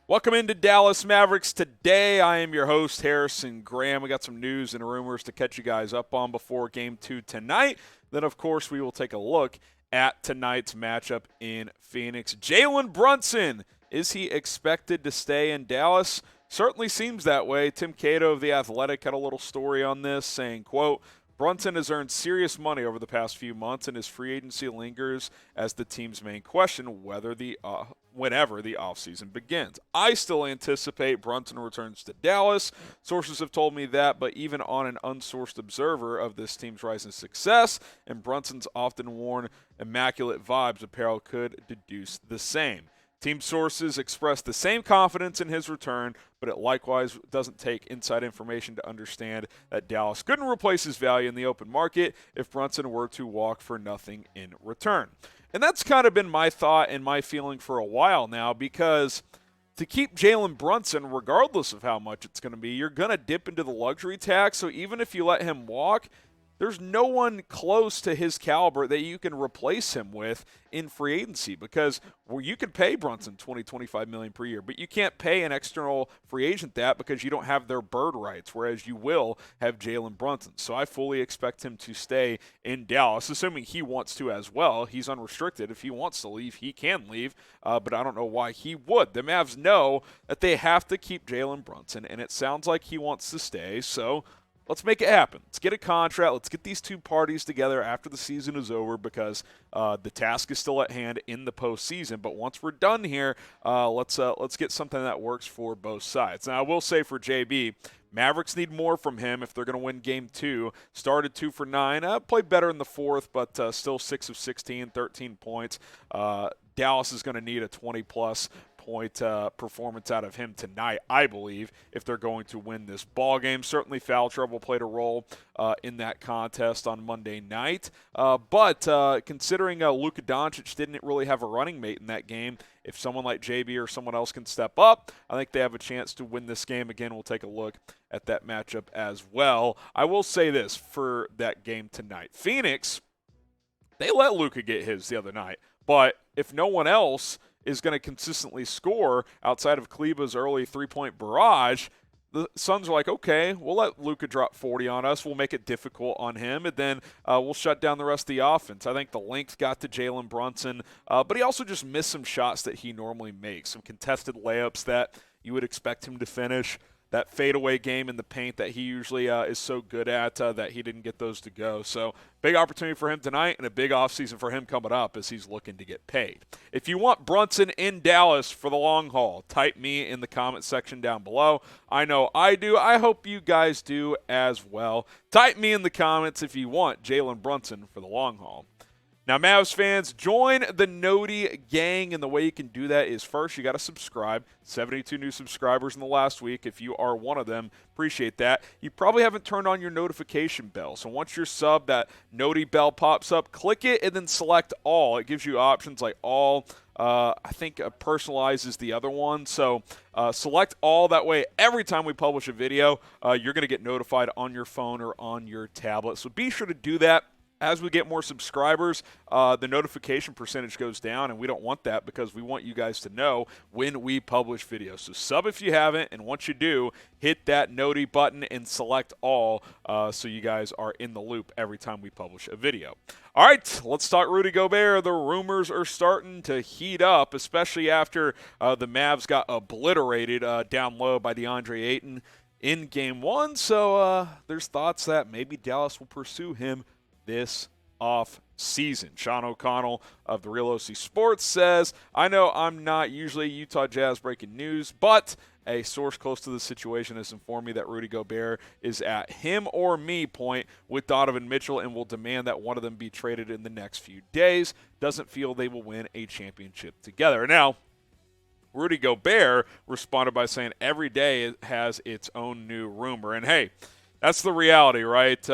Welcome into Dallas Mavericks today. I am your host, Harrison Graham. We got some news and rumors to catch you guys up on before Game 2 tonight. Then, of course, we will take a look at tonight's matchup in Phoenix. Jalen Brunson, is he expected to stay in Dallas? Certainly seems that way. Tim Cato of The Athletic had a little story on this saying, quote, Brunson has earned serious money over the past few months, and his free agency lingers as the team's main question whenever the offseason begins. I still anticipate Brunson returns to Dallas. Sources have told me that, but even on an unsourced observer of this team's rising success and Brunson's often worn immaculate vibes apparel could deduce the same. Team sources express the same confidence in his return, but it likewise doesn't take inside information to understand that Dallas couldn't replace his value in the open market if Brunson were to walk for nothing in return. And that's kind of been my thought and my feeling for a while now, because to keep Jalen Brunson, regardless of how much it's going to be, you're going to dip into the luxury tax. So even if you let him walk, there's no one close to his caliber that you can replace him with in free agency, because you can pay Brunson $20, $25 million per year, but you can't pay an external free agent that because you don't have their bird rights, whereas you will have Jalen Brunson. So I fully expect him to stay in Dallas, assuming he wants to as well. He's unrestricted. If he wants to leave, he can leave, but I don't know why he would. The Mavs know that they have to keep Jalen Brunson, and it sounds like he wants to stay, so let's make it happen. Let's get a contract. Let's get these two parties together after the season is over, because the task is still at hand in the postseason. But once we're done here, let's get something that works for both sides. Now, I will say for JB, Mavericks need more from him if they're going to win Game 2. Started 2 for 9. Played better in the fourth, but still 6 of 16, 13 points. Dallas is going to need a 20-plus point performance out of him tonight, I believe, if they're going to win this ball game. Certainly foul trouble played a role in that contest on Monday night. But considering Luka Doncic didn't really have a running mate in that game, if someone like JB or someone else can step up, I think they have a chance to win this game. Again, we'll take a look at that matchup as well. I will say this for that game tonight. Phoenix, they let Luka get his the other night, but if no one else is going to consistently score outside of Kleber's early three-point barrage, the Suns are like, okay, we'll let Luka drop 40 on us. We'll make it difficult on him, and then we'll shut down the rest of the offense. I think the length got to Jalen Brunson, but he also just missed some shots that he normally makes, some contested layups that you would expect him to finish. That fadeaway game in the paint that he usually is so good at, that he didn't get those to go. So big opportunity for him tonight, and a big offseason for him coming up as he's looking to get paid. If you want Brunson in Dallas for the long haul, type me in the comment section down below. I know I do. I hope you guys do as well. Type me in the comments if you want Jalen Brunson for the long haul. Now, Mavs fans, join the Noti gang, and the way you can do that is first you got to subscribe. 72 new subscribers in the last week. If you are one of them, appreciate that. You probably haven't turned on your notification bell, so once you're subbed, that Noti bell pops up, click it, and then select all. It gives you options like all. I think personalizes the other one, so select all. That way, every time we publish a video, you're going to get notified on your phone or on your tablet, so be sure to do that. As we get more subscribers, the notification percentage goes down, and we don't want that because we want you guys to know when we publish videos. So sub if you haven't, and once you do, hit that Noti button and select all so you guys are in the loop every time we publish a video. All right, let's talk Rudy Gobert. The rumors are starting to heat up, especially after the Mavs got obliterated down low by DeAndre Ayton in Game 1. So there's thoughts that maybe Dallas will pursue him this off season. Sean O'Connell of the Real OC Sports says, I know I'm not usually Utah Jazz breaking news, but a source close to the situation has informed me that Rudy Gobert is at him or me point with Donovan Mitchell and will demand that one of them be traded in the next few days. Doesn't feel they will win a championship together. Now, Rudy Gobert responded by saying every day it has its own new rumor. And hey, that's the reality, right?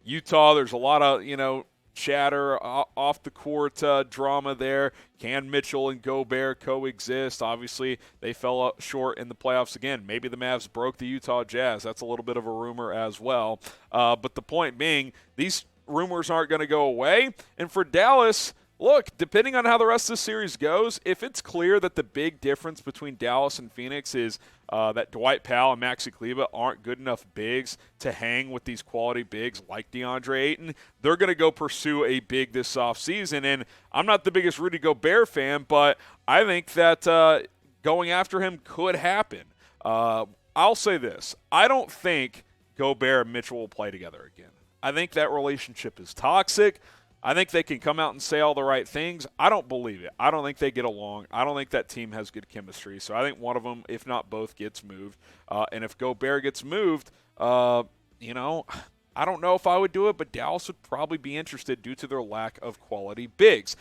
Utah, there's a lot of, chatter off the court drama there. Can Mitchell and Gobert coexist? Obviously, they fell up short in the playoffs again. Maybe the Mavs broke the Utah Jazz. That's a little bit of a rumor as well. But the point being, these rumors aren't going to go away. And for Dallas, Look, depending on how the rest of the series goes, if it's clear that the big difference between Dallas and Phoenix is that Dwight Powell and Maxi Kleber aren't good enough bigs to hang with these quality bigs like DeAndre Ayton, they're going to go pursue a big this offseason. And I'm not the biggest Rudy Gobert fan, but I think that going after him could happen. I'll say this. I don't think Gobert and Mitchell will play together again. I think that relationship is toxic. I think they can come out and say all the right things. I don't believe it. I don't think they get along. I don't think that team has good chemistry. So I think one of them, if not both, gets moved. And if Gobert gets moved, I don't know if I would do it, but Dallas would probably be interested due to their lack of quality bigs.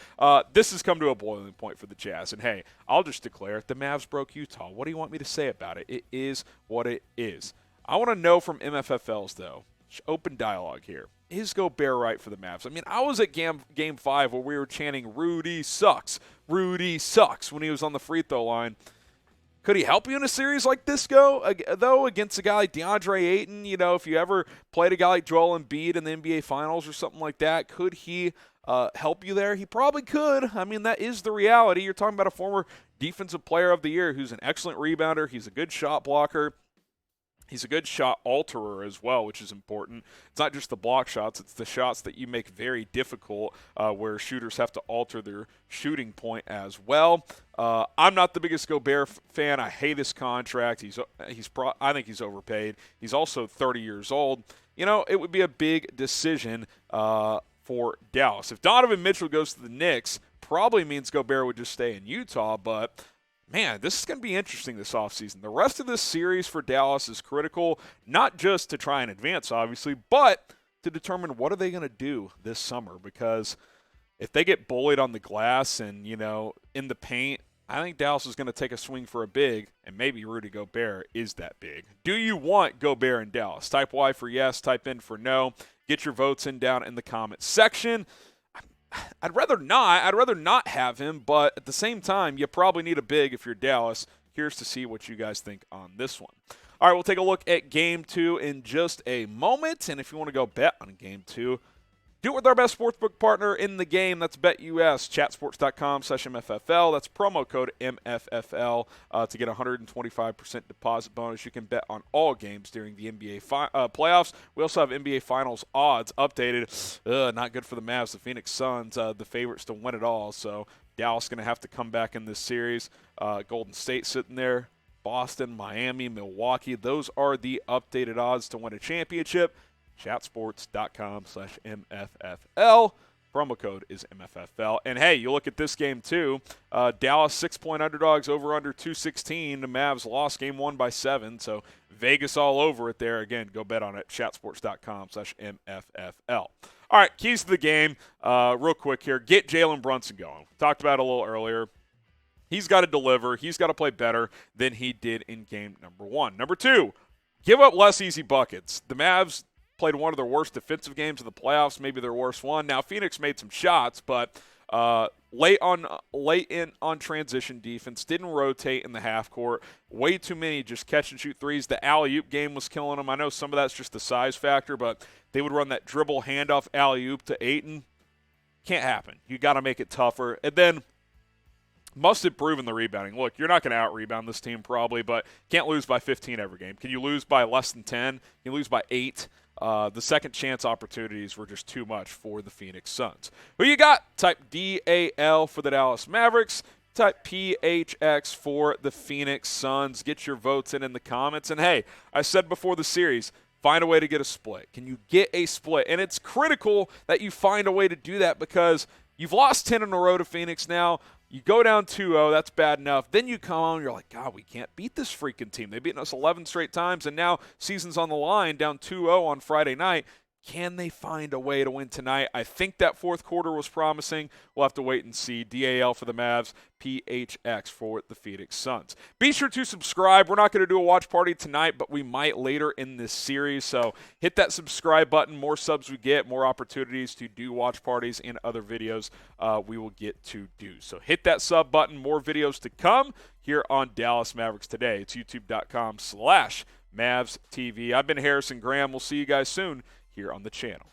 This has come to a boiling point for the Jazz. And, hey, I'll just declare it. The Mavs broke Utah. What do you want me to say about it? It is what it is. I want to know from MFFLs, though. Open dialogue here. Is Gobert right for the Mavs? I mean, I was at game 5 where we were chanting, Rudy sucks when he was on the free throw line. Could he help you in a series like this, though, against a guy like DeAndre Ayton? If you ever played a guy like Joel Embiid in the NBA Finals or something like that, could he help you there? He probably could. I mean, that is the reality. You're talking about a former Defensive Player of the Year who's an excellent rebounder. He's a good shot blocker. He's a good shot alterer as well, which is important. It's not just the block shots. It's the shots that you make very difficult where shooters have to alter their shooting point as well. I'm not the biggest Gobert fan. I hate his contract. I think he's overpaid. He's also 30 years old. It would be a big decision for Dallas. If Donovan Mitchell goes to the Knicks, probably means Gobert would just stay in Utah, but man, this is going to be interesting this offseason. The rest of this series for Dallas is critical, not just to try and advance, obviously, but to determine what are they going to do this summer. Because if they get bullied on the glass and, in the paint, I think Dallas is going to take a swing for a big, and maybe Rudy Gobert is that big. Do you want Gobert in Dallas? Type Y for yes, type N for no. Get your votes in down in the comments section. I'd rather not. I'd rather not have him, but at the same time, you probably need a big if you're Dallas. Here's to see what you guys think on this one. All right, we'll take a look at Game 2 in just a moment, and if you want to go bet on Game 2, do it with our best sportsbook partner in the game. That's BetUS, chatsports.com/MFFL. That's promo code MFFL to get a 125% deposit bonus. You can bet on all games during the NBA playoffs. We also have NBA Finals odds updated. Not good for the Mavs. The Phoenix Suns, the favorites to win it all. So Dallas going to have to come back in this series. Golden State sitting there. Boston, Miami, Milwaukee. Those are the updated odds to win a championship. chatsports.com/MFFL. Promo code is MFFL. And, hey, you look at this game, too. Dallas 6-point underdogs over under 216. The Mavs lost game 1 by 7. So Vegas all over it there. Again, go bet on it. chatsports.com/MFFL. All right, keys to the game. Real quick here. Get Jalen Brunson going. Talked about it a little earlier. He's got to deliver. He's got to play better than he did in game number 1. Number 2, give up less easy buckets. The Mavs played one of their worst defensive games of the playoffs, maybe their worst one. Now, Phoenix made some shots, but late in on transition defense, didn't rotate in the half court. Way too many just catch-and-shoot threes. The alley-oop game was killing them. I know some of that's just the size factor, but they would run that dribble handoff alley-oop to Ayton. Can't happen. You got to make it tougher. And then must improve in the rebounding. Look, you're not going to out-rebound this team probably, but can't lose by 15 every game. Can you lose by less than 10? Can you lose by 8? The second chance opportunities were just too much for the Phoenix Suns. Who you got? Type DAL for the Dallas Mavericks. Type PHX for the Phoenix Suns. Get your votes in the comments. And, hey, I said before the series, find a way to get a split. Can you get a split? And it's critical that you find a way to do that because you've lost 10 in a row to Phoenix now. You go down 2-0, that's bad enough. Then you come on, you're like, God, we can't beat this freaking team. They've beaten us 11 straight times, and now season's on the line, down 2-0 on Friday night. Can they find a way to win tonight? I think that fourth quarter was promising. We'll have to wait and see. DAL for the Mavs, PHX for the Phoenix Suns. Be sure to subscribe. We're not going to do a watch party tonight, but we might later in this series. So hit that subscribe button. More subs we get, more opportunities to do watch parties and other videos we will get to do. So hit that sub button. More videos to come here on Dallas Mavericks Today. It's youtube.com/MavsTV. I've been Harrison Graham. We'll see you guys soon here on the channel.